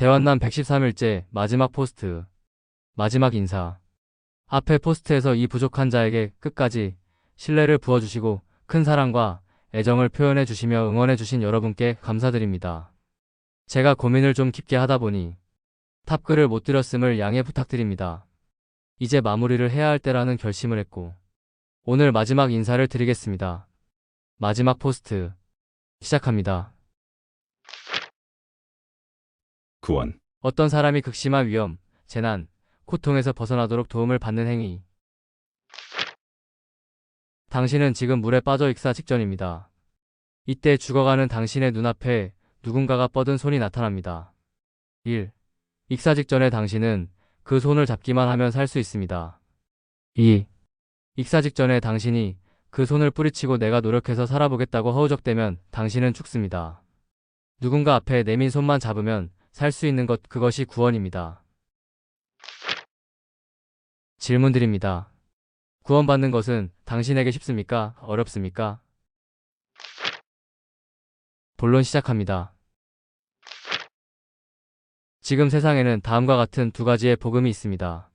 대환난 113일째 마지막 포스트. 마지막 인사. 앞에 포스트에서 이 부족한 자에게 끝까지 신뢰를 부어주시고 큰 사랑과 애정을 표현해 주시며 응원해 주신 여러분께 감사드립니다. 제가 고민을 좀 깊게 하다 보니 탑글을 못 드렸음을 양해 부탁드립니다. 이제 마무리를 해야 할 때라는 결심을 했고 오늘 마지막 인사를 드리겠습니다. 마지막 포스트 시작합니다. 구원. 어떤 사람이 극심한 위험, 재난, 고통에서 벗어나도록 도움을 받는 행위. 당신은 지금 물에 빠져 익사 직전입니다. 이때 죽어가는 당신의 눈앞에 누군가가 뻗은 손이 나타납니다. 1. 익사 직전에 당신은 그 손을 잡기만 하면 살 수 있습니다. 2. 익사 직전에 당신이 그 손을 뿌리치고 내가 노력해서 살아보겠다고 허우적대면 당신은 죽습니다. 누군가 앞에 내민 손만 잡으면 살 수 있는 것, 그것이 구원입니다. 질문 드립니다. 구원받는 것은 당신에게 쉽습니까? 어렵습니까? 본론 시작합니다. 지금 세상에는 다음과 같은 두 가지의 복음이 있습니다.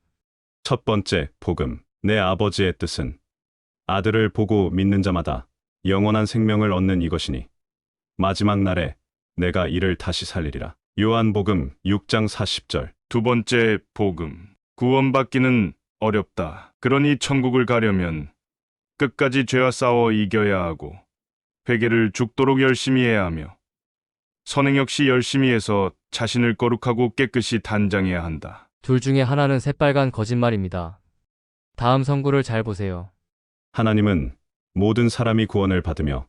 첫 번째 복음. 내 아버지의 뜻은 아들을 보고 믿는 자마다 영원한 생명을 얻는 이것이니 마지막 날에 내가 이를 다시 살리리라. 요한복음 6장 40절. 두 번째 복음. 구원받기는 어렵다. 그러니 천국을 가려면 끝까지 죄와 싸워 이겨야 하고 회개를 죽도록 열심히 해야 하며 선행 역시 열심히 해서 자신을 거룩하고 깨끗이 단장해야 한다. 둘 중에 하나는 새빨간 거짓말입니다. 다음 성구를 잘 보세요. 하나님은 모든 사람이 구원을 받으며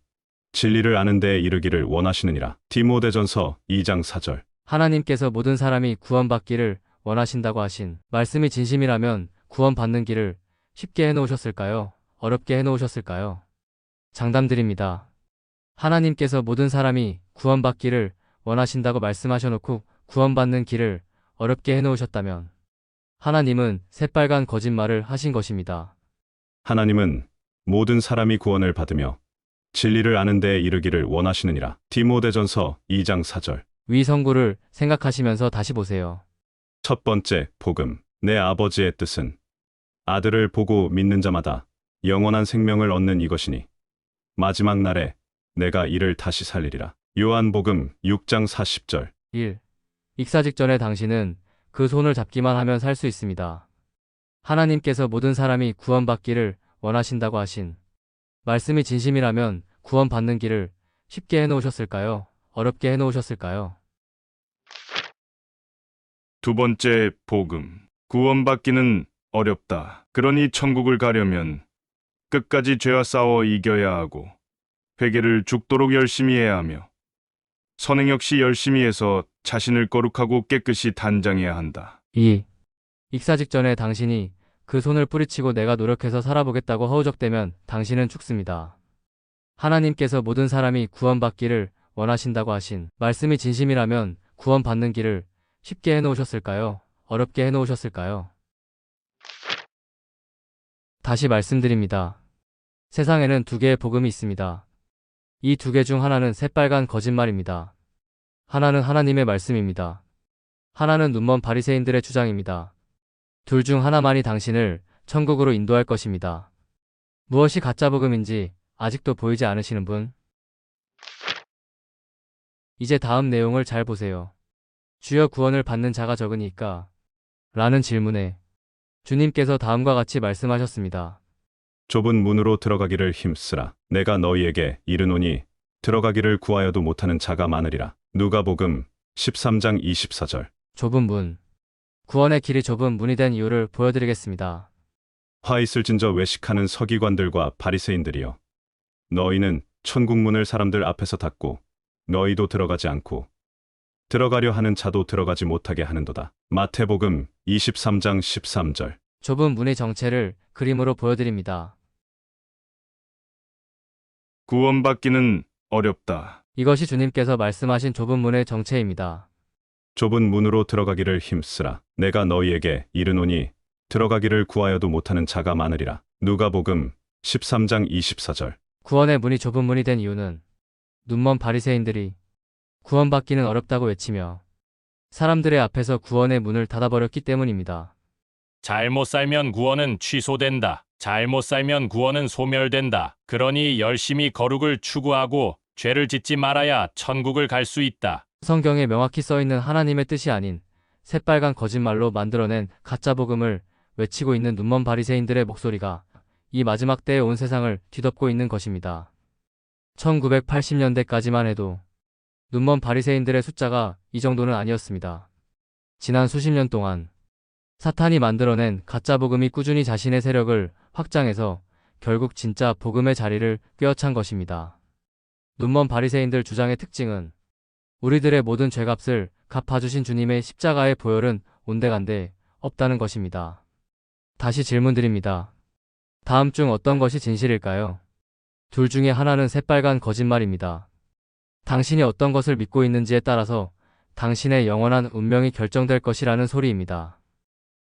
진리를 아는 데에 이르기를 원하시느니라. 디모데전서 2장 4절. 하나님께서 모든 사람이 구원받기를 원하신다고 하신 말씀이 진심이라면 구원받는 길을 쉽게 해놓으셨을까요? 어렵게 해놓으셨을까요? 장담드립니다. 하나님께서 모든 사람이 구원받기를 원하신다고 말씀하셔놓고 구원받는 길을 어렵게 해놓으셨다면 하나님은 새빨간 거짓말을 하신 것입니다. 하나님은 모든 사람이 구원을 받으며 진리를 아는 데에 이르기를 원하시느니라. 디모데전서 2장 4절. 위 성구를 생각하시면서 다시 보세요. 첫 번째 복음. 내 아버지의 뜻은 아들을 보고 믿는 자마다 영원한 생명을 얻는 이것이니 마지막 날에 내가 이를 다시 살리리라. 요한복음 6장 40절. 1. 익사 직전에 당신은 그 손을 잡기만 하면 살 수 있습니다. 하나님께서 모든 사람이 구원받기를 원하신다고 하신 말씀이 진심이라면 구원받는 길을 쉽게 해놓으셨을까요? 어렵게 해놓으셨을까요? 두 번째 복음. 구원받기는 어렵다. 그러니 천국을 가려면 끝까지 죄와 싸워 이겨야 하고 회개를 죽도록 열심히 해야 하며 선행 역시 열심히 해서 자신을 거룩하고 깨끗이 단장해야 한다. 2. 익사 직전에 당신이 그 손을 뿌리치고 내가 노력해서 살아보겠다고 허우적대면 당신은 죽습니다. 하나님께서 모든 사람이 구원받기를 원하신다고 하신 말씀이 진심이라면 구원받는 길을 쉽게 해놓으셨을까요? 어렵게 해놓으셨을까요? 다시 말씀드립니다. 세상에는 두 개의 복음이 있습니다. 이 두 개 중 하나는 새빨간 거짓말입니다. 하나는 하나님의 말씀입니다. 하나는 눈먼 바리새인들의 주장입니다. 둘 중 하나만이 당신을 천국으로 인도할 것입니다. 무엇이 가짜 복음인지 아직도 보이지 않으시는 분? 이제 다음 내용을 잘 보세요. 주여 구원을 받는 자가 적으니까? 라는 질문에 주님께서 다음과 같이 말씀하셨습니다. 좁은 문으로 들어가기를 힘쓰라. 내가 너희에게 이르노니 들어가기를 구하여도 못하는 자가 많으리라. 누가복음 13장 24절. 좁은 문. 구원의 길이 좁은 문이 된 이유를 보여드리겠습니다. 화 있을진저 외식하는 서기관들과 바리새인들이여. 너희는 천국 문을 사람들 앞에서 닫고 너희도 들어가지 않고 들어가려 하는 자도 들어가지 못하게 하는도다. 마태복음 23장 13절. 좁은 문의 정체를 그림으로 보여드립니다. 구원받기는 어렵다. 이것이 주님께서 말씀하신 좁은 문의 정체입니다. 좁은 문으로 들어가기를 힘쓰라. 내가 너희에게 이르노니 들어가기를 구하여도 못하는 자가 많으리라. 누가복음 13장 24절. 구원의 문이 좁은 문이 된 이유는 눈먼 바리새인들이 구원받기는 어렵다고 외치며 사람들의 앞에서 구원의 문을 닫아버렸기 때문입니다. 잘못 살면 구원은 취소된다. 잘못 살면 구원은 소멸된다. 그러니 열심히 거룩을 추구하고 죄를 짓지 말아야 천국을 갈 수 있다. 성경에 명확히 써있는 하나님의 뜻이 아닌 새빨간 거짓말로 만들어낸 가짜 복음을 외치고 있는 눈먼 바리새인들의 목소리가 이 마지막 때에 온 세상을 뒤덮고 있는 것입니다. 1980년대까지만 해도 눈먼 바리새인들의 숫자가 이 정도는 아니었습니다. 지난 수십 년 동안 사탄이 만들어낸 가짜 복음이 꾸준히 자신의 세력을 확장해서 결국 진짜 복음의 자리를 꿰어찬 것입니다. 눈먼 바리새인들 주장의 특징은 우리들의 모든 죄값을 갚아주신 주님의 십자가의 보혈은 온데간데 없다는 것입니다. 다시 질문드립니다. 다음 중 어떤 것이 진실일까요? 둘 중에 하나는 새빨간 거짓말입니다. 당신이 어떤 것을 믿고 있는지에 따라서 당신의 영원한 운명이 결정될 것이라는 소리입니다.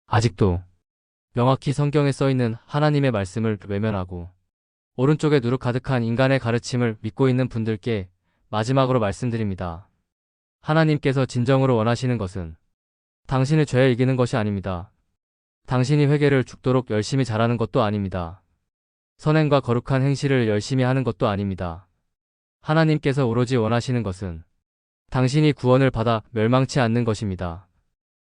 아직도 명확히 성경에 써있는 하나님의 말씀을 외면하고 오른쪽에 누룩 가득한 인간의 가르침을 믿고 있는 분들께 마지막으로 말씀드립니다. 하나님께서 진정으로 원하시는 것은 당신의 죄에 이기는 것이 아닙니다. 당신이 회개를 죽도록 열심히 잘하는 것도 아닙니다. 선행과 거룩한 행실을 열심히 하는 것도 아닙니다. 하나님께서 오로지 원하시는 것은 당신이 구원을 받아 멸망치 않는 것입니다.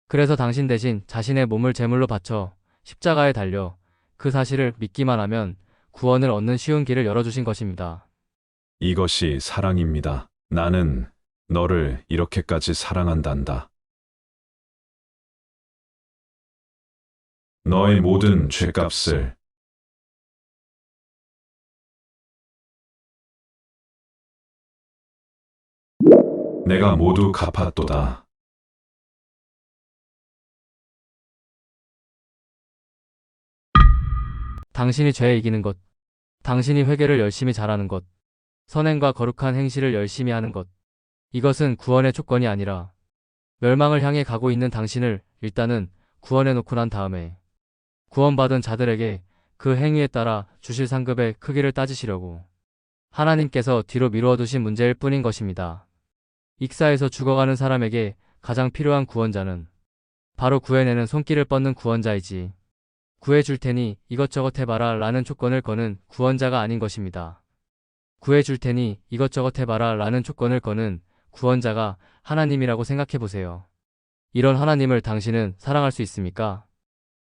그래서 당신 대신 자신의 몸을 제물로 바쳐 십자가에 달려 그 사실을 믿기만 하면 구원을 얻는 쉬운 길을 열어주신 것입니다. 이것이 사랑입니다. 나는 너를 이렇게까지 사랑한단다. 너의 모든 죄값을 내가 모두 갚았도다. 당신이 죄에 이기는 것, 당신이 회개를 열심히 잘하는 것, 선행과 거룩한 행실을 열심히 하는 것, 이것은 구원의 조건이 아니라 멸망을 향해 가고 있는 당신을 일단은 구원해 놓고 난 다음에 구원받은 자들에게 그 행위에 따라 주실 상급의 크기를 따지시려고 하나님께서 뒤로 미루어 두신 문제일 뿐인 것입니다. 익사에서 죽어가는 사람에게 가장 필요한 구원자는 바로 구해내는 손길을 뻗는 구원자이지 구해줄 테니 이것저것 해봐라 라는 조건을 거는 구원자가 아닌 것입니다. 구해줄 테니 이것저것 해봐라 라는 조건을 거는 구원자가 하나님이라고 생각해보세요. 이런 하나님을 당신은 사랑할 수 있습니까?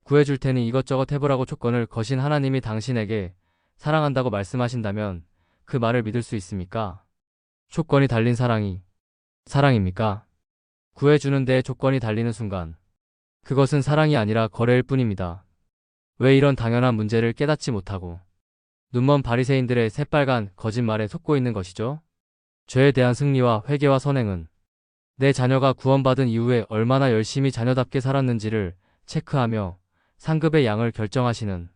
구해줄 테니 이것저것 해보라고 조건을 거신 하나님이 당신에게 사랑한다고 말씀하신다면 그 말을 믿을 수 있습니까? 조건이 달린 사랑이 사랑입니까? 구해주는 데에 조건이 달리는 순간 그것은 사랑이 아니라 거래일 뿐입니다. 왜 이런 당연한 문제를 깨닫지 못하고 눈먼 바리새인들의 새빨간 거짓말에 속고 있는 것이죠? 죄에 대한 승리와 회개와 선행은 내 자녀가 구원받은 이후에 얼마나 열심히 자녀답게 살았는지를 체크하며 상급의 양을 결정하시는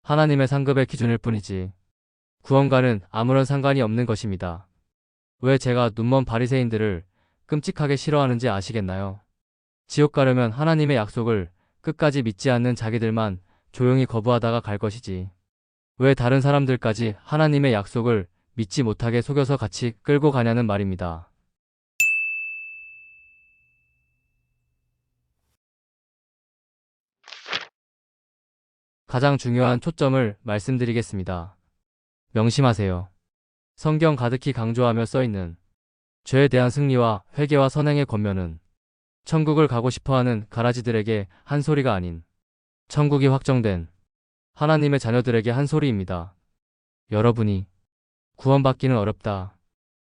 하나님의 상급의 기준일 뿐이지 구원과는 아무런 상관이 없는 것입니다. 왜 제가 눈먼 바리새인들을 끔찍하게 싫어하는지 아시겠나요? 지옥 가려면 하나님의 약속을 끝까지 믿지 않는 자기들만 조용히 거부하다가 갈 것이지. 왜 다른 사람들까지 하나님의 약속을 믿지 못하게 속여서 같이 끌고 가냐는 말입니다. 가장 중요한 초점을 말씀드리겠습니다. 명심하세요. 성경 가득히 강조하며 써있는 죄에 대한 승리와 회개와 선행의 권면은 천국을 가고 싶어하는 가라지들에게 한 소리가 아닌 천국이 확정된 하나님의 자녀들에게 한 소리입니다. 여러분이 구원받기는 어렵다.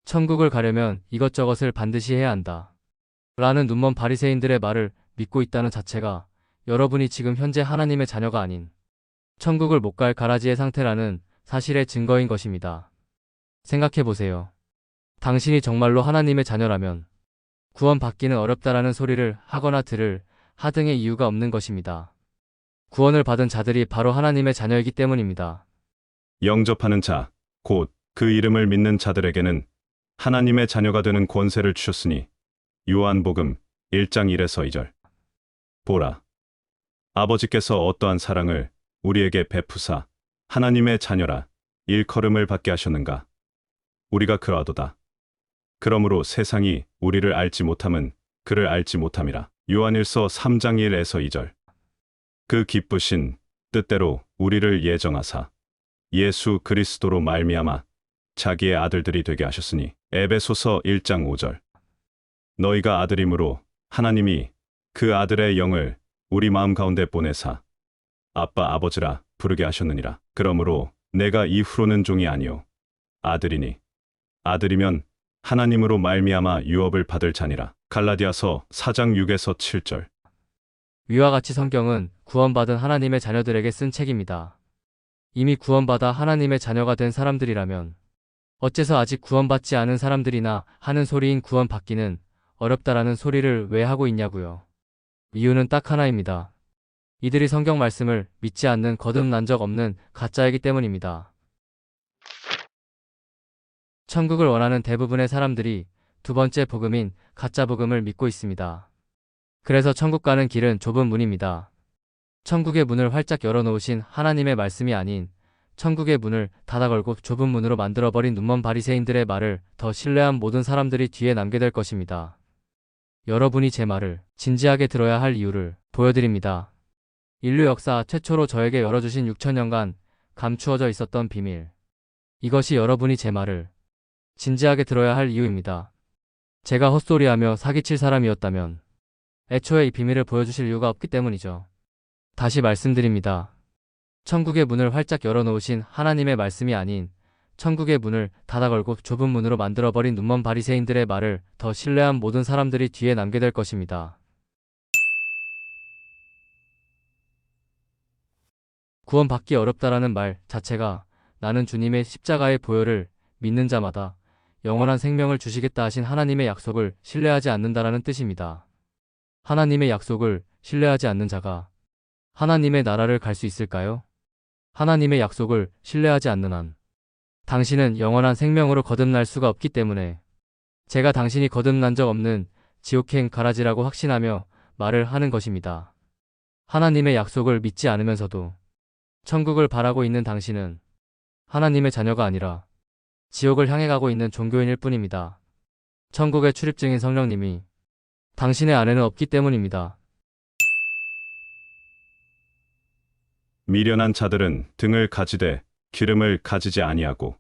천국을 가려면 이것저것을 반드시 해야 한다. 라는 눈먼 바리새인들의 말을 믿고 있다는 자체가 여러분이 지금 현재 하나님의 자녀가 아닌 천국을 못 갈 가라지의 상태라는 사실의 증거인 것입니다. 생각해보세요. 당신이 정말로 하나님의 자녀라면 구원받기는 어렵다라는 소리를 하거나 들을 하등의 이유가 없는 것입니다. 구원을 받은 자들이 바로 하나님의 자녀이기 때문입니다. 영접하는 자, 곧 그 이름을 믿는 자들에게는 하나님의 자녀가 되는 권세를 주셨으니 요한복음 1장 1에서 2절. 보라, 아버지께서 어떠한 사랑을 우리에게 베푸사 하나님의 자녀라 일컬음을 받게 하셨는가. 우리가 그러하도다. 그러므로 세상이 우리를 알지 못함은 그를 알지 못함이라. 요한일서 3장 1에서 2절. 그 기쁘신 뜻대로 우리를 예정하사 예수 그리스도로 말미암아 자기의 아들들이 되게 하셨으니. 에베소서 1장 5절. 너희가 아들임으로 하나님이 그 아들의 영을 우리 마음 가운데 보내사 아빠 아버지라 부르게 하셨느니라. 그러므로 내가 이후로는 종이 아니요 아들이니 아들이면 하나님으로 말미암아 유업을 받을 자니라. 갈라디아서 4장 6에서 7절. 위와 같이 성경은 구원받은 하나님의 자녀들에게 쓴 책입니다. 이미 구원받아 하나님의 자녀가 된 사람들이라면 어째서 아직 구원받지 않은 사람들이나 하는 소리인 구원받기는 어렵다라는 소리를 왜 하고 있냐고요. 이유는 딱 하나입니다. 이들이 성경 말씀을 믿지 않는 거듭난 적 없는 가짜이기 때문입니다. 천국을 원하는 대부분의 사람들이 두 번째 복음인 가짜 복음을 믿고 있습니다. 그래서 천국 가는 길은 좁은 문입니다. 천국의 문을 활짝 열어놓으신 하나님의 말씀이 아닌 천국의 문을 닫아 걸고 좁은 문으로 만들어버린 눈먼 바리새인들의 말을 더 신뢰한 모든 사람들이 뒤에 남게 될 것입니다. 여러분이 제 말을 진지하게 들어야 할 이유를 보여드립니다. 인류 역사 최초로 저에게 열어주신 6천년간 감추어져 있었던 비밀. 이것이 여러분이 제 말을 진지하게 들어야 할 이유입니다. 제가 헛소리하며 사기칠 사람이었다면 애초에 이 비밀을 보여주실 이유가 없기 때문이죠. 다시 말씀드립니다. 천국의 문을 활짝 열어놓으신 하나님의 말씀이 아닌 천국의 문을 닫아 걸고 좁은 문으로 만들어버린 눈먼 바리새인들의 말을 더 신뢰한 모든 사람들이 뒤에 남게 될 것입니다. 구원받기 어렵다라는 말 자체가 나는 주님의 십자가의 보혈을 믿는 자마다 영원한 생명을 주시겠다 하신 하나님의 약속을 신뢰하지 않는다라는 뜻입니다. 하나님의 약속을 신뢰하지 않는 자가 하나님의 나라를 갈 수 있을까요? 하나님의 약속을 신뢰하지 않는 한 당신은 영원한 생명으로 거듭날 수가 없기 때문에 제가 당신이 거듭난 적 없는 지옥행 가라지라고 확신하며 말을 하는 것입니다. 하나님의 약속을 믿지 않으면서도 천국을 바라고 있는 당신은 하나님의 자녀가 아니라 지옥을 향해 가고 있는 종교인일 뿐입니다. 천국의 출입증인 성령님이 당신의 안에는 없기 때문입니다. 미련한 자들은 등을 가지되 기름을 가지지 아니하고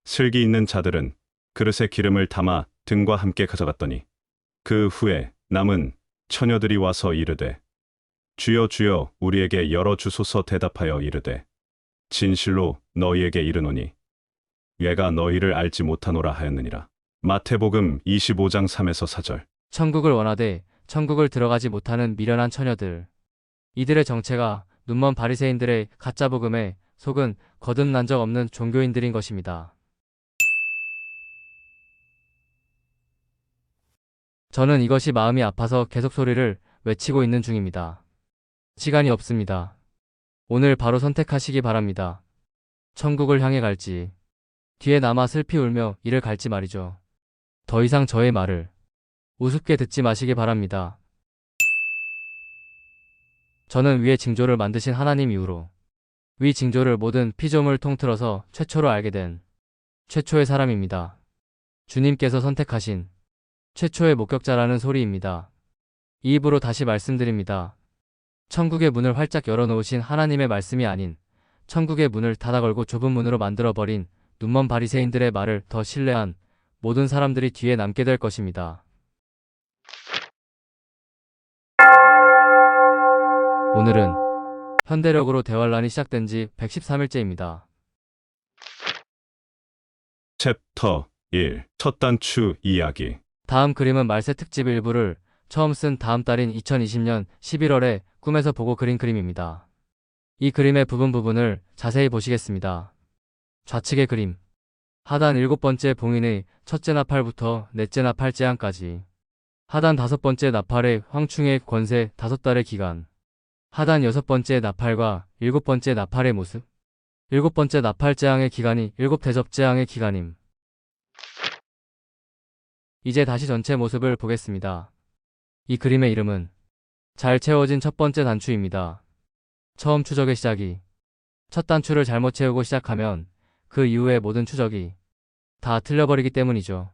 슬기 있는 자들은 그릇에 기름을 담아 등과 함께 가져갔더니 그 후에 남은 처녀들이 와서 이르되 주여 주여 우리에게 열어주소서. 대답하여 이르되 진실로 너희에게 이르노니 얘가 너희를 알지 못하노라 하였느니라. 마태복음 25장 3에서 4절. 천국을 원하되 천국을 들어가지 못하는 미련한 처녀들. 이들의 정체가 눈먼 바리새인들의 가짜 복음에 속은 거듭난 적 없는 종교인들인 것입니다. 저는 이것이 마음이 아파서 계속 소리를 외치고 있는 중입니다. 시간이 없습니다. 오늘 바로 선택하시기 바랍니다. 천국을 향해 갈지, 뒤에 남아 슬피 울며 이를 갈지 말이죠. 더 이상 저의 말을 우습게 듣지 마시기 바랍니다. 저는 위의 징조를 만드신 하나님 이후로 위 징조를 모든 피조물 통틀어서 최초로 알게 된 최초의 사람입니다. 주님께서 선택하신 최초의 목격자라는 소리입니다. 이 입으로 다시 말씀드립니다. 천국의 문을 활짝 열어놓으신 하나님의 말씀이 아닌 천국의 문을 닫아 걸고 좁은 문으로 만들어버린 눈먼 바리새인들의 말을 더 신뢰한 모든 사람들이 뒤에 남게 될 것입니다. 오늘은 현대력으로 대환란이 시작된 지 113일째입니다. 챕터 1. 첫 단추 이야기. 다음 그림은 말세 특집 일부를 처음 쓴 다음 달인 2020년 11월에 꿈에서 보고 그린 그림입니다. 이 그림의 부분을 자세히 보시겠습니다. 좌측의 그림. 하단 7번째 봉인의 첫째 나팔부터 넷째 나팔 재앙까지. 하단 5번째 나팔의 황충의 권세 5달의 기간. 하단 6번째 나팔과 7번째 나팔의 모습. 7번째 나팔 재앙의 기간이 7대접 재앙의 기간임. 이제 다시 전체 모습을 보겠습니다. 이 그림의 이름은 잘 채워진 첫 번째 단추입니다. 처음 추적의 시작이 첫 단추를 잘못 채우고 시작하면 그 이후의 모든 추적이 다 틀려버리기 때문이죠.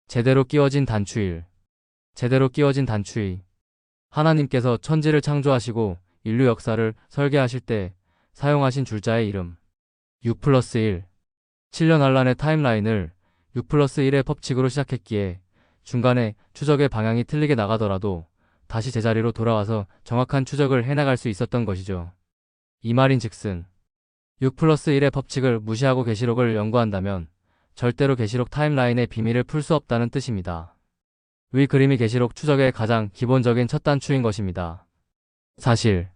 제대로 끼워진 단추일. 제대로 끼워진 단추의. 하나님께서 천지를 창조하시고 인류 역사를 설계하실 때 사용하신 줄자의 이름. 6+1. 7년 한란의 타임라인을 6+1의 법칙으로 시작했기에 중간에 추적의 방향이 틀리게 나가더라도 다시 제자리로 돌아와서 정확한 추적을 해나갈 수 있었던 것이죠. 이 말인즉슨 6+1의 법칙을 무시하고 계시록을 연구한다면 절대로 계시록 타임라인의 비밀을 풀 수 없다는 뜻입니다. 위 그림이 계시록 추적의 가장 기본적인 첫 단추인 것입니다. 사실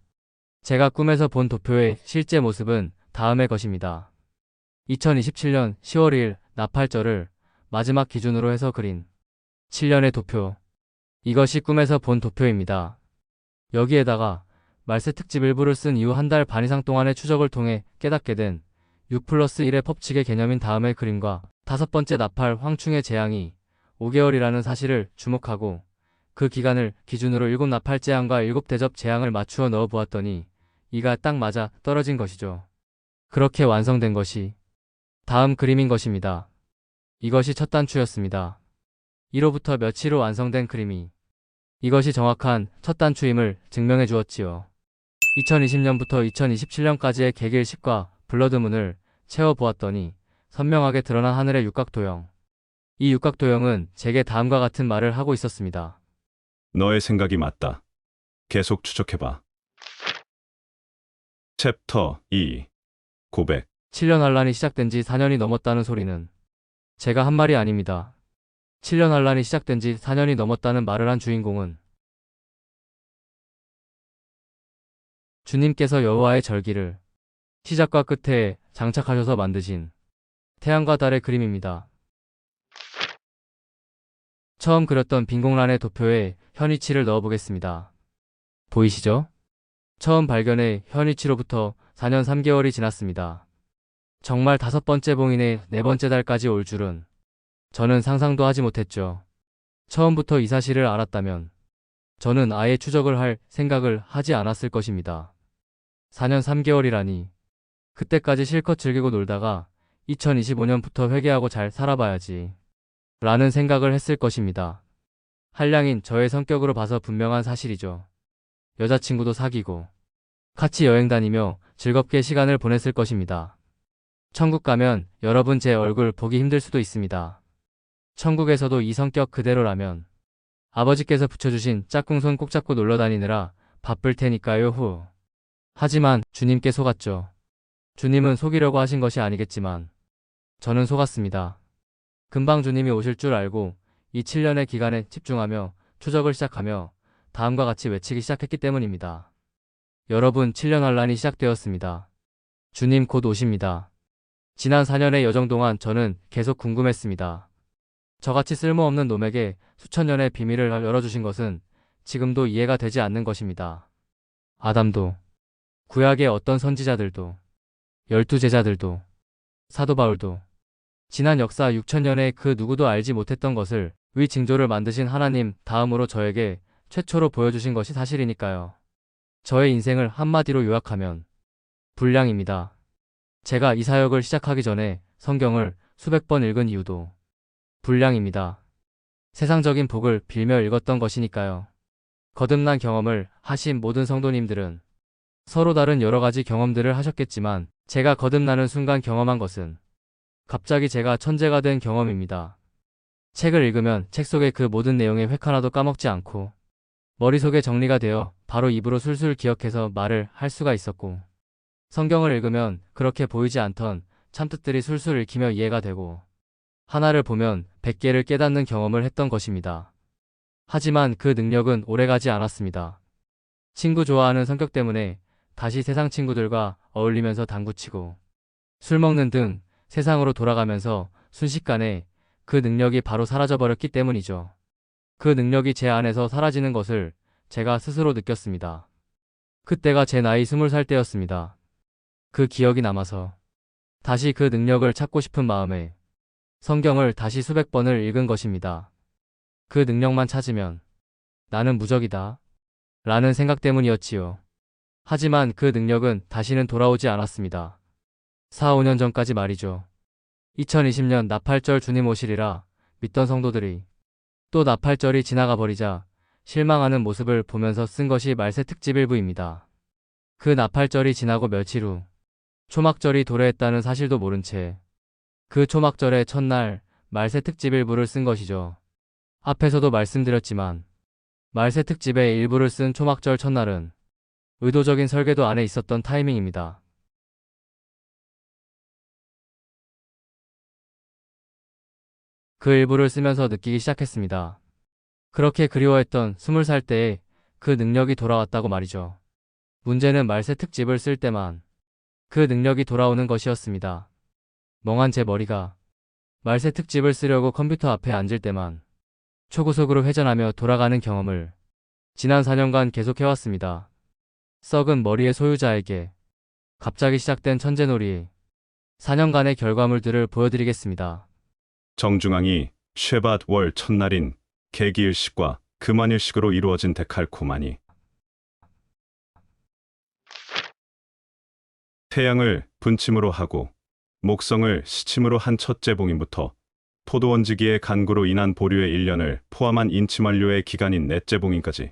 제가 꿈에서 본 도표의 실제 모습은 다음의 것입니다. 2027년 10월 2일 나팔절을 마지막 기준으로 해서 그린 7년의 도표. 이것이 꿈에서 본 도표입니다. 여기에다가 말세 특집 일부를 쓴 이후 한 달 반 이상 동안의 추적을 통해 깨닫게 된 6+1의 법칙의 개념인 다음의 그림과 다섯 번째 나팔 황충의 재앙이 5개월이라는 사실을 주목하고 그 기간을 기준으로 7나팔 재앙과 7대접 재앙을 맞추어 넣어 보았더니 이가 딱 맞아 떨어진 것이죠. 그렇게 완성된 것이 다음 그림인 것입니다. 이것이 첫 단추였습니다. 1호부터 며칠 후 완성된 그림이 이것이 정확한 첫 단추임을 증명해 주었지요. 2020년부터 2027년까지의 개길 10과 블러드문을 채워보았더니 선명하게 드러난 하늘의 육각도형. 이 육각도형은 제게 다음과 같은 말을 하고 있었습니다. 너의 생각이 맞다. 계속 추적해봐. 챕터 2. 고백. 7년 한란이 시작된 지 4년이 넘었다는 소리는 제가 한 말이 아닙니다. 7년 한란이 시작된 지 4년이 넘었다는 말을 한 주인공은 주님께서 여호와의 절기를 시작과 끝에 장착하셔서 만드신 태양과 달의 그림입니다. 처음 그렸던 빈공란의 도표에 현위치를 넣어보겠습니다. 보이시죠? 처음 발견해 현위치로부터 4년 3개월이 지났습니다. 정말 다섯 번째 봉인의 네 번째 달까지 올 줄은 저는 상상도 하지 못했죠. 처음부터 이 사실을 알았다면 저는 아예 추적을 할 생각을 하지 않았을 것입니다. 4년 3개월이라니 그때까지 실컷 즐기고 놀다가 2025년부터 회개하고 잘 살아봐야지 라는 생각을 했을 것입니다. 한량인 저의 성격으로 봐서 분명한 사실이죠. 여자친구도 사귀고 같이 여행 다니며 즐겁게 시간을 보냈을 것입니다. 천국 가면 여러분 제 얼굴 보기 힘들 수도 있습니다. 천국에서도 이 성격 그대로라면 아버지께서 붙여주신 짝꿍손 꼭 잡고 놀러 다니느라 바쁠 테니까요 후. 하지만 주님께 속았죠. 주님은 속이려고 하신 것이 아니겠지만 저는 속았습니다. 금방 주님이 오실 줄 알고 이 7년의 기간에 집중하며 추적을 시작하며 다음과 같이 외치기 시작했기 때문입니다. 여러분 7년 환란이 시작되었습니다. 주님 곧 오십니다. 지난 4년의 여정 동안 저는 계속 궁금했습니다. 저같이 쓸모없는 놈에게 수천 년의 비밀을 열어주신 것은 지금도 이해가 되지 않는 것입니다. 아담도, 구약의 어떤 선지자들도, 12제자들도, 사도 바울도, 지난 역사 6천년에 그 누구도 알지 못했던 것을 위 징조를 만드신 하나님 다음으로 저에게 최초로 보여주신 것이 사실이니까요. 저의 인생을 한마디로 요약하면 불량입니다. 제가 이 사역을 시작하기 전에 성경을 수백 번 읽은 이유도 불량입니다. 세상적인 복을 빌며 읽었던 것이니까요. 거듭난 경험을 하신 모든 성도님들은 서로 다른 여러 가지 경험들을 하셨겠지만 제가 거듭나는 순간 경험한 것은 갑자기 제가 천재가 된 경험입니다. 책을 읽으면 책 속의 그 모든 내용의 획 하나도 까먹지 않고 머릿속에 정리가 되어 바로 입으로 술술 기억해서 말을 할 수가 있었고 성경을 읽으면 그렇게 보이지 않던 참뜻들이 술술 읽히며 이해가 되고 하나를 보면 100개를 깨닫는 경험을 했던 것입니다. 하지만 그 능력은 오래가지 않았습니다. 친구 좋아하는 성격 때문에 다시 세상 친구들과 어울리면서 당구치고 술 먹는 등 세상으로 돌아가면서 순식간에 그 능력이 바로 사라져버렸기 때문이죠. 그 능력이 제 안에서 사라지는 것을 제가 스스로 느꼈습니다. 그때가 제 나이 20살 때였습니다. 그 기억이 남아서 다시 그 능력을 찾고 싶은 마음에 성경을 다시 수백 번을 읽은 것입니다. 그 능력만 찾으면 나는 무적이다 라는 생각 때문이었지요. 하지만 그 능력은 다시는 돌아오지 않았습니다. 4, 5년 전까지 말이죠. 2020년 나팔절 주님 오시리라 믿던 성도들이 또 나팔절이 지나가 버리자 실망하는 모습을 보면서 쓴 것이 말세 특집 일부입니다. 그 나팔절이 지나고 며칠 후 초막절이 도래했다는 사실도 모른 채 그 초막절의 첫날 말세 특집 일부를 쓴 것이죠. 앞에서도 말씀드렸지만 말세 특집의 일부를 쓴 초막절 첫날은 의도적인 설계도 안에 있었던 타이밍입니다. 그 일부를 쓰면서 느끼기 시작했습니다. 그렇게 그리워했던 20살 때의 그 능력이 돌아왔다고 말이죠. 문제는 말세 특집을 쓸 때만 그 능력이 돌아오는 것이었습니다. 멍한 제 머리가 말세 특집을 쓰려고 컴퓨터 앞에 앉을 때만 초고속으로 회전하며 돌아가는 경험을 지난 4년간 계속해왔습니다. 썩은 머리의 소유자에게 갑자기 시작된 천재놀이 4년간의 결과물들을 보여드리겠습니다. 정중앙이 쉐밧 월 첫날인 개기일식과 금환일식으로 이루어진 데칼코마니. 태양을 분침으로 하고 목성을 시침으로 한 첫째 봉인부터 포도원지기의 간구로 인한 보류의 1년을 포함한 인침 완료의 기간인 넷째 봉인까지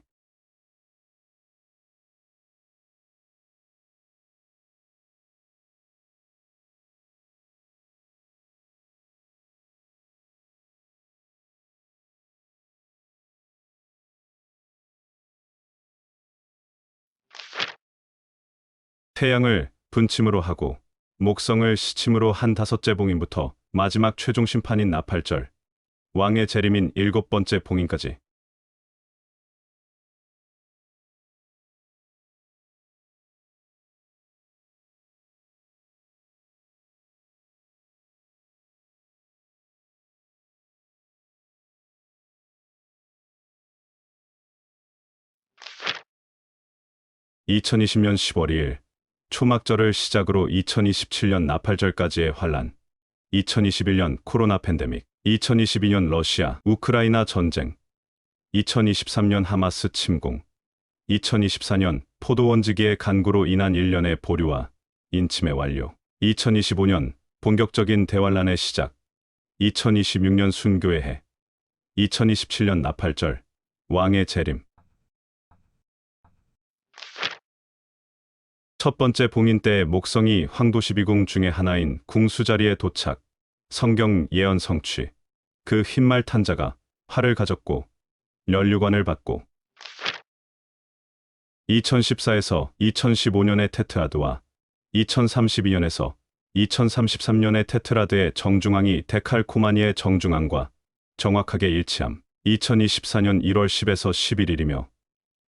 태양을 분침으로 하고 목성을 시침으로 한 다섯째 봉인부터 마지막 최종 심판인 나팔절, 왕의 재림인 7번째 봉인까지. (2020년 10월 2일) 초막절을 시작으로 2027년 나팔절까지의 환란, 2021년 코로나 팬데믹, 2022년 러시아, 우크라이나 전쟁, 2023년 하마스 침공, 2024년 포도원지기의 간구로 인한 1년의 보류와 인침의 완료, 2025년 본격적인 대환란의 시작, 2026년 순교의 해, 2027년 나팔절, 왕의 재림. 첫 번째 봉인 때의 목성이 황도 12궁 중의 하나인 궁수자리에 도착, 성경 예언 성취. 그 흰말 탄자가 활을 가졌고 연류관을 받고 2014에서 2015년의 테트라드와 2032년에서 2033년의 테트라드의 정중앙이 데칼코마니의 정중앙과 정확하게 일치함. 2024년 1월 10에서 11일이며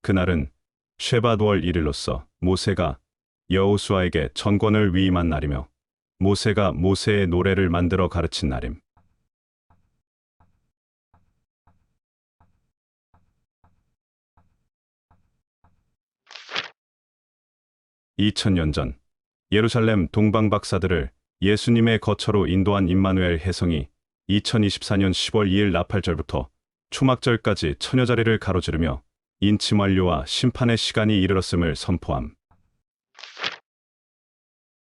그날은 쉐밧 월 1일로서 모세가 여호수아에게 전권을 위임한 날이며 모세가 모세의 노래를 만들어 가르친 날임. (2000년) 전 예루살렘 동방 박사들을 예수님의 거처로 인도한 임마누엘 혜성이 2024년 10월 2일 나팔절부터 초막절까지 처녀자리를 가로지르며 인침 완료와 심판의 시간이 이르렀음을 선포함.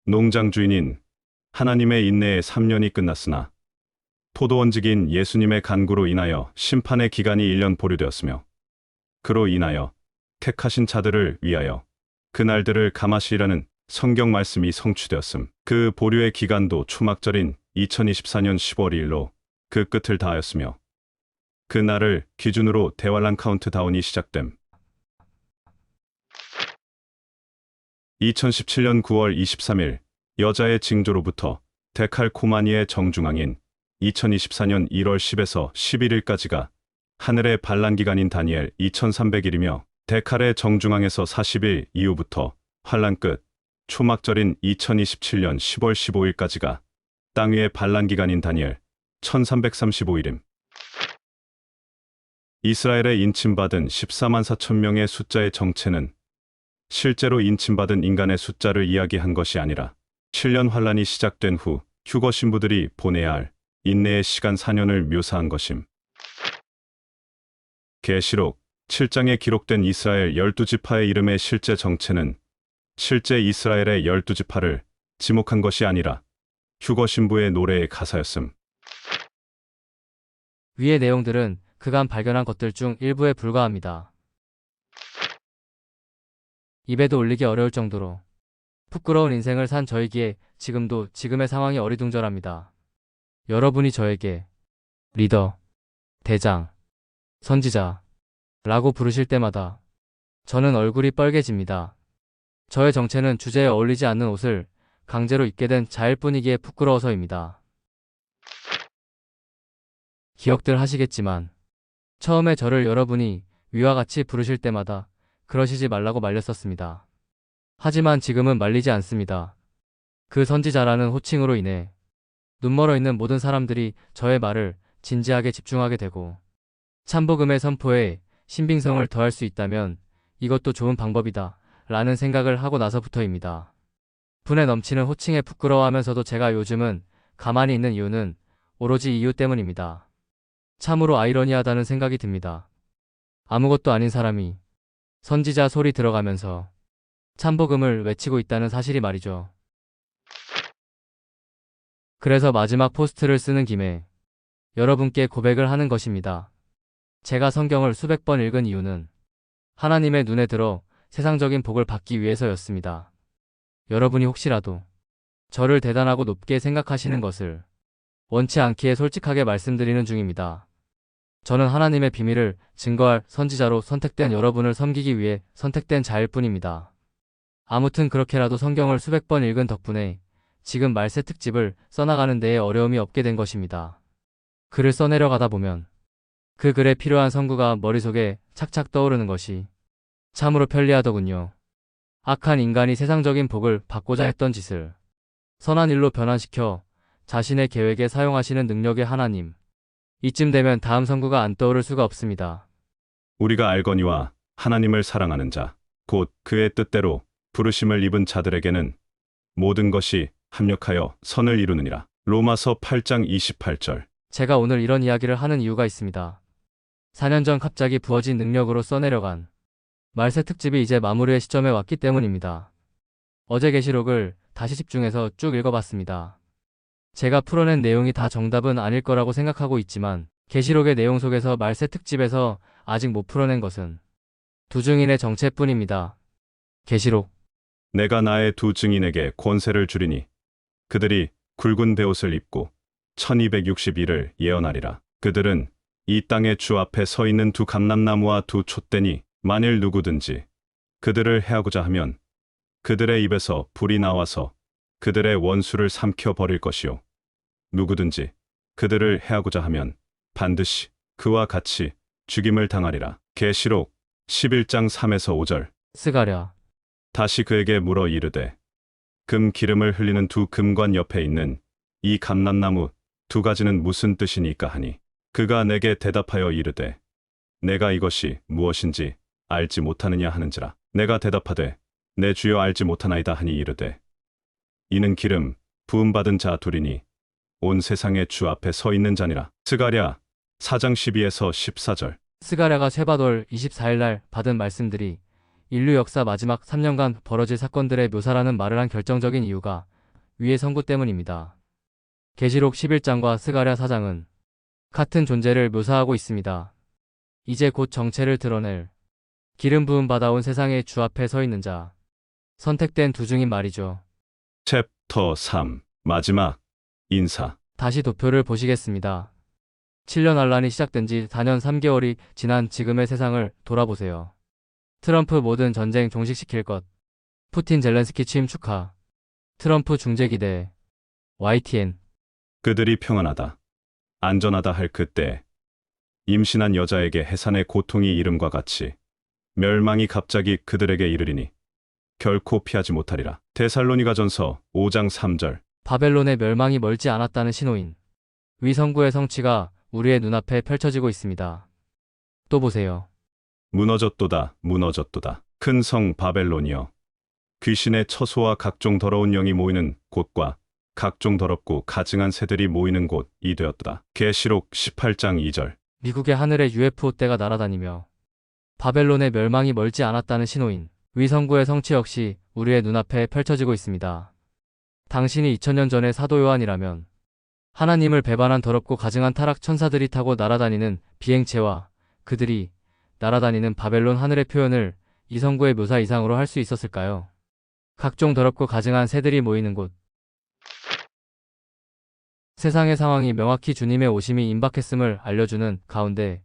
농장 주인인 하나님의 인내의 3년이 끝났으나 포도원직인 예수님의 간구로 인하여 심판의 기간이 1년 보류되었으며 그로 인하여 택하신 자들을 위하여 그날들을 감하시리라는 성경 말씀이 성취되었음. 그 보류의 기간도 초막절인 2024년 10월 2일로 그 끝을 다하였으며 그 날을 기준으로 대환란 카운트다운이 시작됨. 2017년 9월 23일 여자의 징조로부터 데칼코마니의 정중앙인 2024년 1월 10에서 11일까지가 하늘의 반란기간인 다니엘 2300일이며 데칼의 정중앙에서 40일 이후부터 환란 끝 초막절인 2027년 10월 15일까지가 땅 위의 반란기간인 다니엘 1335일임. 이스라엘에 인침받은 14만 4천 명의 숫자의 정체는 실제로 인침받은 인간의 숫자를 이야기한 것이 아니라 7년 환란이 시작된 후 휴거 신부들이 보내야 할 인내의 시간 4년을 묘사한 것임. 계시록 7장에 기록된 이스라엘 12지파의 이름의 실제 정체는 실제 이스라엘의 12지파를 지목한 것이 아니라 휴거 신부의 노래의 가사였음. 위의 내용들은 그간 발견한 것들 중 일부에 불과합니다. 입에도 올리기 어려울 정도로 부끄러운 인생을 산 저이기에 지금도 지금의 상황이 어리둥절합니다. 여러분이 저에게 리더, 대장, 선지자 라고 부르실 때마다 저는 얼굴이 빨개집니다. 저의 정체는 주제에 어울리지 않는 옷을 강제로 입게 된 자일 뿐이기에 부끄러워서입니다. 기억들 하시겠지만 처음에 저를 여러분이 위와 같이 부르실 때마다 그러시지 말라고 말렸었습니다. 하지만 지금은 말리지 않습니다. 그 선지자라는 호칭으로 인해 눈멀어 있는 모든 사람들이 저의 말을 진지하게 집중하게 되고 참복음의 선포에 신빙성을 더할 수 있다면 이것도 좋은 방법이다 라는 생각을 하고 나서부터입니다. 분에 넘치는 호칭에 부끄러워하면서도 제가 요즘은 가만히 있는 이유는 오로지 이유 때문입니다. 참으로 아이러니하다는 생각이 듭니다. 아무것도 아닌 사람이 선지자 소리 들어가면서 참복음을 외치고 있다는 사실이 말이죠. 그래서 마지막 포스트를 쓰는 김에 여러분께 고백을 하는 것입니다. 제가 성경을 수백 번 읽은 이유는 하나님의 눈에 들어 세상적인 복을 받기 위해서였습니다. 여러분이 혹시라도 저를 대단하고 높게 생각하시는 것을 원치 않기에 솔직하게 말씀드리는 중입니다. 저는 하나님의 비밀을 증거할 선지자로 선택된 여러분을 섬기기 위해 선택된 자일 뿐입니다. 아무튼 그렇게라도 성경을 수백 번 읽은 덕분에 지금 말세 특집을 써나가는 데에 어려움이 없게 된 것입니다. 글을 써내려가다 보면 그 글에 필요한 성구가 머릿속에 착착 떠오르는 것이 참으로 편리하더군요. 악한 인간이 세상적인 복을 받고자 했던 짓을 선한 일로 변환시켜 자신의 계획에 사용하시는 능력의 하나님. 이쯤 되면 다음 성구가 안 떠오를 수가 없습니다. 우리가 알거니와 하나님을 사랑하는 자, 곧 그의 뜻대로 부르심을 입은 자들에게는 모든 것이 합력하여 선을 이루느니라. 로마서 8장 28절. 제가 오늘 이런 이야기를 하는 이유가 있습니다. 4년 전 갑자기 부어진 능력으로 써내려간 말세 특집이 이제 마무리의 시점에 왔기 때문입니다. 어제 계시록을 다시 집중해서 쭉 읽어봤습니다. 제가 풀어낸 내용이 다 정답은 아닐 거라고 생각하고 있지만 계시록의 내용 속에서 말세 특집에서 아직 못 풀어낸 것은 두 증인의 정체뿐입니다. 계시록. 내가 나의 두 증인에게 권세를 주리니 그들이 굵은 베옷을 입고 1262를 예언하리라. 그들은 이 땅의 주 앞에 서 있는 두 감람나무와 두 촛대니 만일 누구든지 그들을 해하고자 하면 그들의 입에서 불이 나와서 그들의 원수를 삼켜 버릴 것이요 누구든지 그들을 해하고자 하면 반드시 그와 같이 죽임을 당하리라. 계시록 11장 3에서 5절. 스가랴. 다시 그에게 물어 이르되 금 기름을 흘리는 두 금관 옆에 있는 이 감람나무 두 가지는 무슨 뜻이니까 하니 그가 내게 대답하여 이르되 내가 이것이 무엇인지 알지 못하느냐 하는지라. 내가 대답하되 내 주여 알지 못하나이다 하니 이르되 이는 기름 부음받은 자 둘이니 온 세상의 주 앞에 서 있는 자니라. 스가랴 4장 12에서 14절. 스가랴가 쇠바돌 24일 날 받은 말씀들이 인류 역사 마지막 3년간 벌어질 사건들의 묘사라는 말을 한 결정적인 이유가 위의 성구 때문입니다. 계시록 11장과 스가랴 4장은 같은 존재를 묘사하고 있습니다. 이제 곧 정체를 드러낼 기름 부음 받아온 세상의 주 앞에 서 있는 자, 선택된 두 증인 말이죠. 챕터 3 마지막 인사. 다시 도표를 보시겠습니다. 7년 반란이 시작된 지 4년 3개월이 지난 지금의 세상을 돌아보세요. 트럼프 모든 전쟁 종식시킬 것. 푸틴 젤렌스키 취임 축하. 트럼프 중재 기대. YTN. 그들이 평안하다, 안전하다 할 그때 임신한 여자에게 해산의 고통이 이름과 같이 멸망이 갑자기 그들에게 이르리니 결코 피하지 못하리라. 데살로니가전서 5장 3절. 바벨론의 멸망이 멀지 않았다는 신호인. 위성구의 성취가 우리의 눈앞에 펼쳐지고 있습니다. 또 보세요. 무너졌도다, 무너졌도다. 큰 성 바벨론이여. 귀신의 처소와 각종 더러운 영이 모이는 곳과 각종 더럽고 가증한 새들이 모이는 곳이 되었도다. 계시록 18장 2절. 미국의 하늘에 UFO 떼가 날아다니며 바벨론의 멸망이 멀지 않았다는 신호인. 위성구의 성취 역시 우리의 눈앞에 펼쳐지고 있습니다. 당신이 2000년 전의 사도 요한이라면 하나님을 배반한 더럽고 가증한 타락 천사들이 타고 날아다니는 비행체와 그들이 날아다니는 바벨론 하늘의 표현을 이성구의 묘사 이상으로 할 수 있었을까요? 각종 더럽고 가증한 새들이 모이는 곳. 세상의 상황이 명확히 주님의 오심이 임박했음을 알려주는 가운데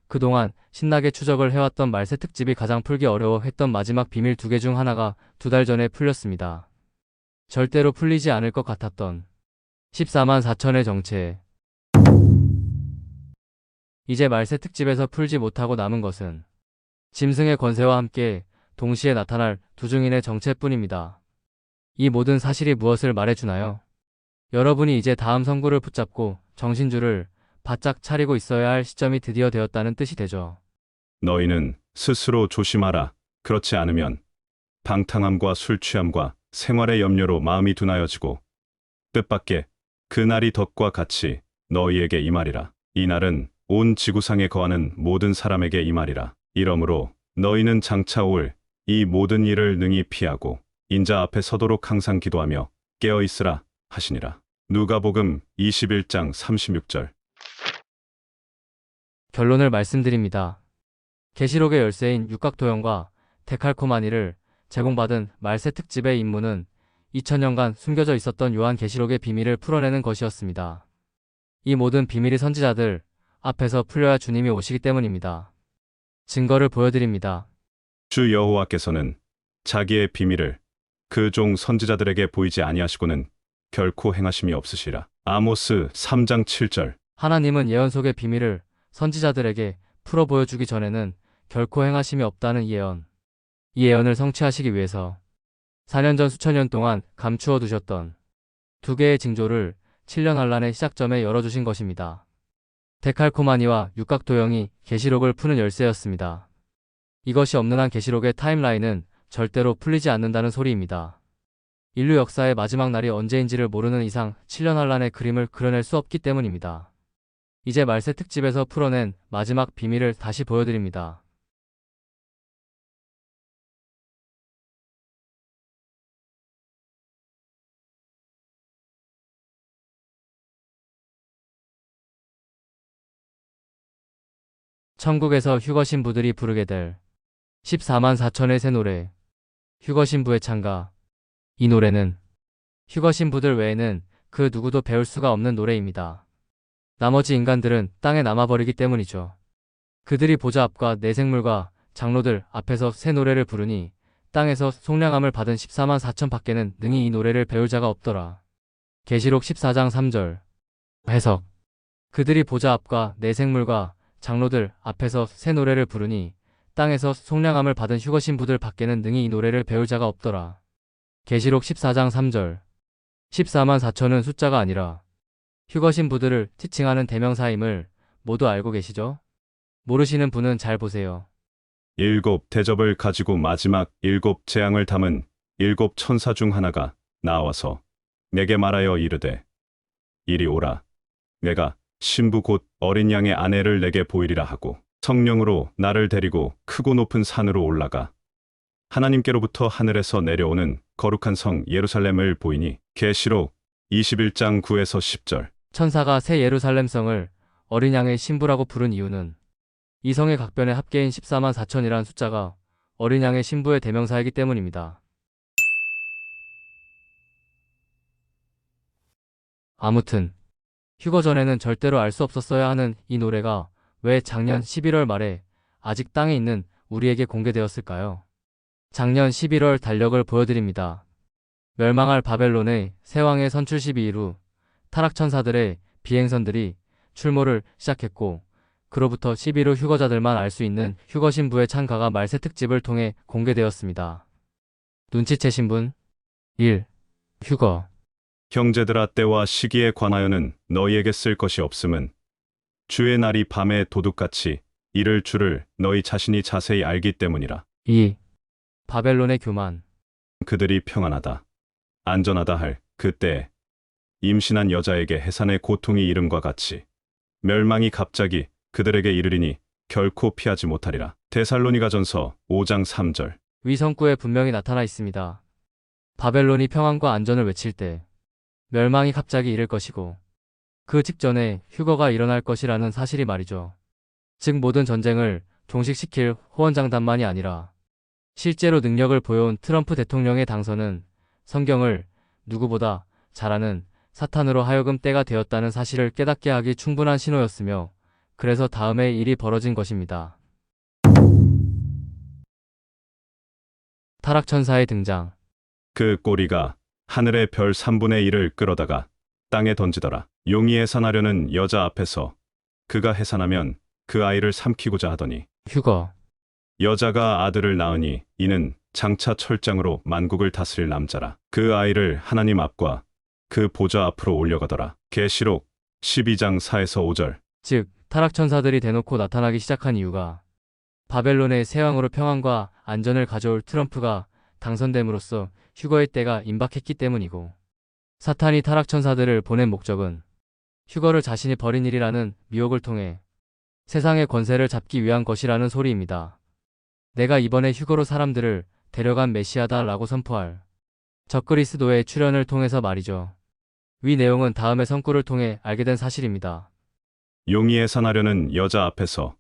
그동안 신나게 추적을 해왔던 말세 특집이 가장 풀기 어려워했던 마지막 비밀 2개 중 하나가 2달 전에 풀렸습니다. 절대로 풀리지 않을 것 같았던 14만 4천의 정체. 이제 말세 특집에서 풀지 못하고 남은 것은 짐승의 권세와 함께 동시에 나타날 두 증인의 정체뿐입니다. 이 모든 사실이 무엇을 말해주나요? 여러분이 이제 다음 선구를 붙잡고 정신줄을 바짝 차리고 있어야 할 시점이 드디어 되었다는 뜻이 되죠. 너희는 스스로 조심하라. 그렇지 않으면 방탕함과 술 취함과 생활의 염려로 마음이 둔하여지고 뜻밖의 그 날이 덕과 같이 너희에게 임하리라. 이 날은 온 지구상에 거하는 모든 사람에게 임하리라. 이러므로 너희는 장차 올 이 모든 일을 능히 피하고 인자 앞에 서도록 항상 기도하며 깨어 있으라 하시니라. 누가복음 21장 36절. 결론을 말씀드립니다. 계시록의 열쇠인 육각도형과 데칼코마니를 제공받은 말세 특집의 임무는 2000년간 숨겨져 있었던 요한 계시록의 비밀을 풀어내는 것이었습니다. 이 모든 비밀이 선지자들 앞에서 풀려야 주님이 오시기 때문입니다. 증거를 보여드립니다. 주 여호와께서는 자기의 비밀을 그 종 선지자들에게 보이지 아니하시고는 결코 행하심이 없으시라. 아모스 3장 7절. 하나님은 예언 속의 비밀을 선지자들에게 풀어 보여주기 전에는 결코 행하심이 없다는 이 예언을 성취하시기 위해서 4년 전 수천 년 동안 감추어 두셨던 2개의 징조를 7년 환란의 시작점에 열어주신 것입니다. 데칼코마니와 육각도형이 계시록을 푸는 열쇠였습니다. 이것이 없는 한 계시록의 타임라인은 절대로 풀리지 않는다는 소리입니다. 인류 역사의 마지막 날이 언제인지를 모르는 이상 7년 환란의 그림을 그려낼 수 없기 때문입니다. 이제 말세 특집에서 풀어낸 마지막 비밀을 다시 보여드립니다. 천국에서 휴거 신부들이 부르게 될 14만 4천의 새 노래, 휴거 신부의 찬가. 이 노래는 휴거 신부들 외에는 그 누구도 배울 수가 없는 노래입니다. 나머지 인간들은 땅에 남아버리기 때문이죠. 그들이 보좌 앞과 내생물과 장로들 앞에서 새 노래를 부르니 땅에서 속량함을 받은 14만 4천 밖에는 능히 이 노래를 배울 자가 없더라. 계시록 14장 3절. 해석. 그들이 보좌 앞과 내생물과 장로들 앞에서 새 노래를 부르니 땅에서 속량함을 받은 휴거 신부들 밖에는 능히 이 노래를 배울 자가 없더라. 계시록 14장 3절. 14만 4천은 숫자가 아니라 휴거 신부들을 티칭하는 대명사임을 모두 알고 계시죠? 모르시는 분은 잘 보세요. 7 대접을 가지고 마지막 7 재앙을 담은 7 천사 중 하나가 나와서 내게 말하여 이르되 이리 오라. 내가 신부 곧 어린 양의 아내를 내게 보이리라 하고 성령으로 나를 데리고 크고 높은 산으로 올라가 하나님께로부터 하늘에서 내려오는 거룩한 성 예루살렘을 보이니. 계시록 21장 9에서 10절. 천사가 새 예루살렘성을 어린 양의 신부라고 부른 이유는 이 성의 각변의 합계인 14만 4천이란 숫자가 어린 양의 신부의 대명사이기 때문입니다. 아무튼 휴거 전에는 절대로 알 수 없었어야 하는 이 노래가 왜 작년 11월 말에 아직 땅에 있는 우리에게 공개되었을까요? 작년 11월 달력을 보여드립니다. 멸망할 바벨론의 새 왕의 선출 12일 후 타락천사들의 비행선들이 출몰을 시작했고 그로부터 11일 후 휴거자들만 알 수 있는 휴거 신부의 찬가가 말세 특집을 통해 공개되었습니다. 눈치채신 분? 1. 휴거. 형제들아, 때와 시기에 관하여는 너희에게 쓸 것이 없음은 주의 날이 밤에 도둑같이 이를 줄을 너희 자신이 자세히 알기 때문이라. 2. 바벨론의 교만. 그들이 평안하다, 안전하다 할 그때에 임신한 여자에게 해산의 고통이 이름과 같이 멸망이 갑자기 그들에게 이르리니 결코 피하지 못하리라. 데살로니가전서 5장 3절. 위성구에 분명히 나타나 있습니다. 바벨론이 평안과 안전을 외칠 때 멸망이 갑자기 이를 것이고 그 직전에 휴거가 일어날 것이라는 사실이 말이죠. 즉 모든 전쟁을 종식시킬 호언장담만이 아니라 실제로 능력을 보여온 트럼프 대통령의 당선은 성경을 누구보다 잘 아는 사탄으로 하여금 때가 되었다는 사실을 깨닫게 하기 충분한 신호였으며 그래서 다음에 일이 벌어진 것입니다. 타락천사의 등장. 그 꼬리가 하늘의 별 3분의 1을 끌어다가 땅에 던지더라. 용이 해산하려는 여자 앞에서 그가 해산하면 그 아이를 삼키고자 하더니 휴거. 여자가 아들을 낳으니 이는 장차 철장으로 만국을 다스릴 남자라. 그 아이를 하나님 앞과 그 보좌 앞으로 올려가더라. 계시록 12장 4에서 5절. 즉 타락천사들이 대놓고 나타나기 시작한 이유가 바벨론의 새 왕으로 평안과 안전을 가져올 트럼프가 당선됨으로써 휴거의 때가 임박했기 때문이고 사탄이 타락천사들을 보낸 목적은 휴거를 자신이 벌인 일이라는 미혹을 통해 세상의 권세를 잡기 위한 것이라는 소리입니다. 내가 이번에 휴거로 사람들을 데려간 메시아다 라고 선포할 적그리스도의 출현을 통해서 말이죠. 위 내용은 다음의 선구를 통해 알게 된 사실입니다. 용이 해산하려는 여자 앞에서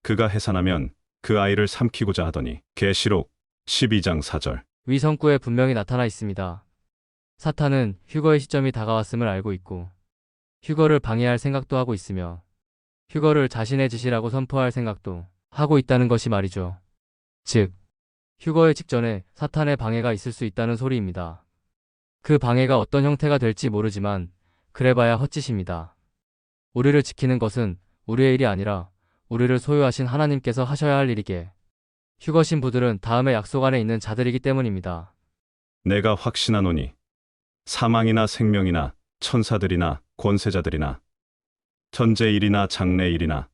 그가 해산하면 그 아이를 삼키고자 하더니 계시록 12장 4절. 위 선구에 분명히 나타나 있습니다. 사탄은 휴거의 시점이 다가왔음을 알고 있고 휴거를 방해할 생각도 하고 있으며 휴거를 자신의 짓이라고 선포할 생각도 하고 있다는 것이 말이죠. 즉, 휴거의 직전에 사탄의 방해가 있을 수 있다는 소리입니다. 그 방해가 어떤 형태가 될지 모르지만 그래봐야 헛짓입니다. 우리를 지키는 것은 우리의 일이 아니라 우리를 소유하신 하나님께서 하셔야 할 일이기에 휴거 신부들은 다음의 약속 안에 있는 자들이기 때문입니다. 내가 확신하노니 사망이나 생명이나 천사들이나 권세자들이나 전제일이나 장래일이나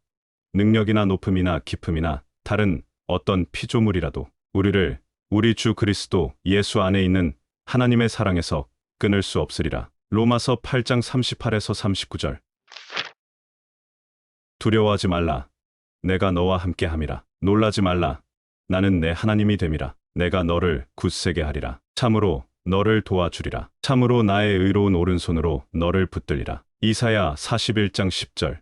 능력이나 높음이나 깊음이나 다른 어떤 피조물이라도 우리를 우리 주 그리스도 예수 안에 있는 하나님의 사랑에서 끊을 수 없으리라. 로마서 8장 38에서 39절. 두려워하지 말라. 내가 너와 함께 함이라. 놀라지 말라. 나는 내 하나님이 됨이라. 내가 너를 굳세게 하리라. 참으로 너를 도와주리라. 참으로 나의 의로운 오른손으로 너를 붙들리라. 이사야 41장 10절.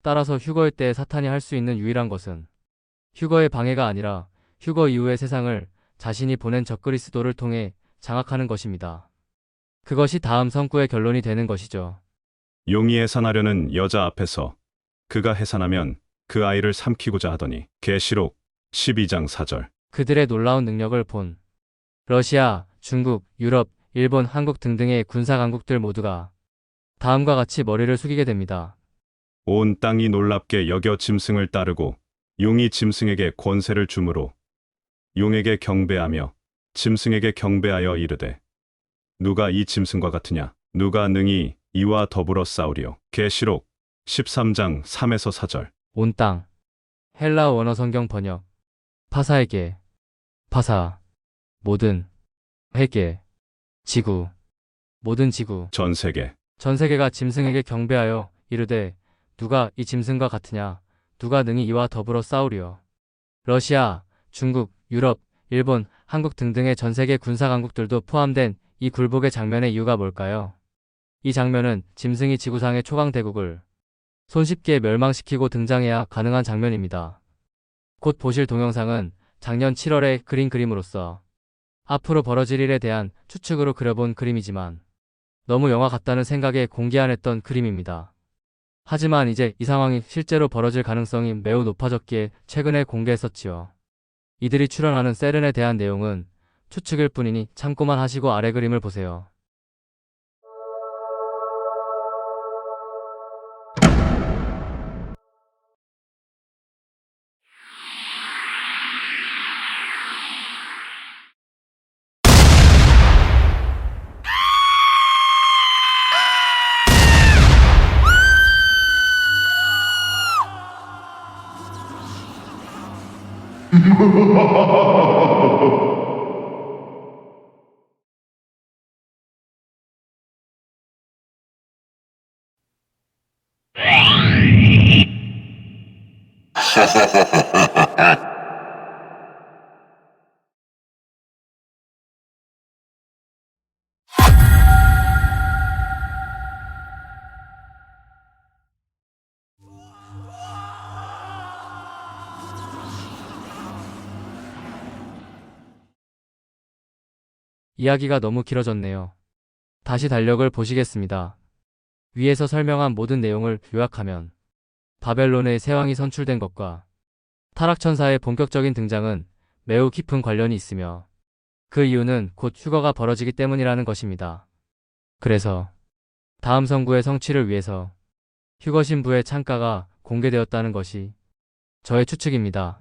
따라서 휴거의 때에 사탄이 할 수 있는 유일한 것은 휴거의 방해가 아니라 휴거 이후의 세상을 자신이 보낸 적그리스도를 통해 장악하는 것입니다. 그것이 다음 선구의 결론이 되는 것이죠. 용이 해산하려는 여자 앞에서 그가 해산하면 그 아이를 삼키고자 하더니 계시록 12장 4절. 그들의 놀라운 능력을 본 러시아, 중국, 유럽, 일본, 한국 등등의 군사 강국들 모두가 다음과 같이 머리를 숙이게 됩니다. 온 땅이 놀랍게 여겨 짐승을 따르고 용이 짐승에게 권세를 주므로 용에게 경배하며 짐승에게 경배하여 이르되 누가 이 짐승과 같으냐 누가 능히 이와 더불어 싸우리요. 계시록 13장 3에서 4절. 온 땅. 헬라어 원어 성경 번역. 파사에게. 파사. 모든. 회계. 지구. 모든 지구. 전 세계. 전 세계가 짐승에게 경배하여 이르되 누가 이 짐승과 같으냐 누가 능히 이와 더불어 싸우리요. 러시아, 중국, 유럽, 일본, 한국 등등의 전 세계 군사 강국들도 포함된 이 굴복의 장면의 이유가 뭘까요? 이 장면은 짐승이 지구상의 초강 대국을 손쉽게 멸망시키고 등장해야 가능한 장면입니다. 곧 보실 동영상은 작년 7월에 그린 그림으로서 앞으로 벌어질 일에 대한 추측으로 그려본 그림이지만 너무 영화 같다는 생각에 공개 안 했던 그림입니다. 하지만 이제 이 상황이 실제로 벌어질 가능성이 매우 높아졌기에 최근에 공개했었지요. 이들이 출연하는 세른에 대한 내용은 추측일 뿐이니 참고만 하시고 아래 그림을 보세요. 이야기가 너무 길어졌네요. 다시 달력을 보시겠습니다. 위에서 설명한 모든 내용을 요약하면 바벨론의 새 왕이 선출된 것과 타락천사의 본격적인 등장은 매우 깊은 관련이 있으며 그 이유는 곧 휴거가 벌어지기 때문이라는 것입니다. 그래서 다음 성구의 성취를 위해서 휴거 신부의 창가가 공개되었다는 것이 저의 추측입니다.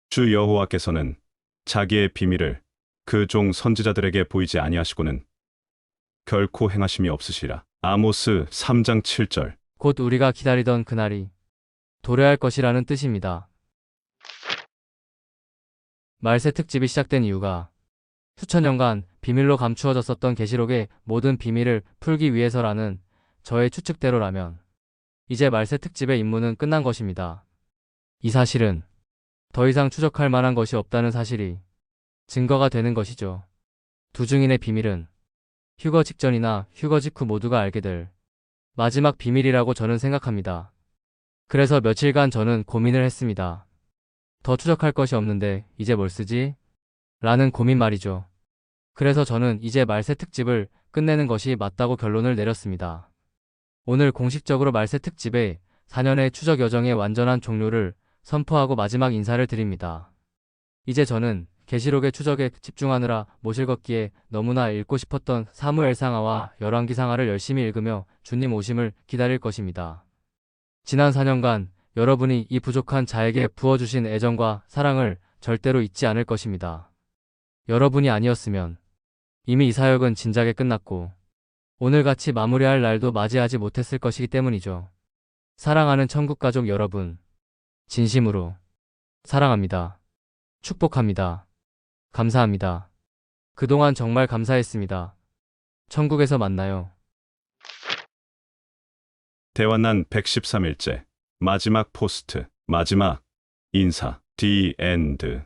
주 여호와께서는 자기의 비밀을 그 종 선지자들에게 보이지 아니하시고는 결코 행하심이 없으시라. 아모스 3장 7절. 곧 우리가 기다리던 그날이 도래할 것이라는 뜻입니다. 말세 특집이 시작된 이유가 수천 년간 비밀로 감추어졌었던 계시록의 모든 비밀을 풀기 위해서라는 저의 추측대로라면 이제 말세 특집의 임무는 끝난 것입니다. 이 사실은 더 이상 추적할 만한 것이 없다는 사실이 증거가 되는 것이죠. 두 증인의 비밀은 휴거 직전이나 휴거 직후 모두가 알게 될 마지막 비밀이라고 저는 생각합니다. 그래서 며칠간 저는 고민을 했습니다. 더 추적할 것이 없는데 이제 뭘 쓰지? 라는 고민 말이죠. 그래서 저는 이제 말세 특집을 끝내는 것이 맞다고 결론을 내렸습니다. 오늘 공식적으로 말세 특집의 4년의 추적 여정의 완전한 종료를 선포하고 마지막 인사를 드립니다. 이제 저는 계시록의 추적에 집중하느라 못을 걷기에 너무나 읽고 싶었던 사무엘상하와 열왕기상하를 열심히 읽으며 주님 오심을 기다릴 것입니다. 지난 4년간 여러분이 이 부족한 자에게 부어주신 애정과 사랑을 절대로 잊지 않을 것입니다. 여러분이 아니었으면 이미 이 사역은 진작에 끝났고 오늘같이 마무리할 날도 맞이하지 못했을 것이기 때문이죠. 사랑하는 천국가족 여러분, 진심으로 사랑합니다. 축복합니다. 감사합니다. 그동안 정말 감사했습니다. 천국에서 만나요. 대환난 113일째. 마지막 포스트. 마지막 인사. The end.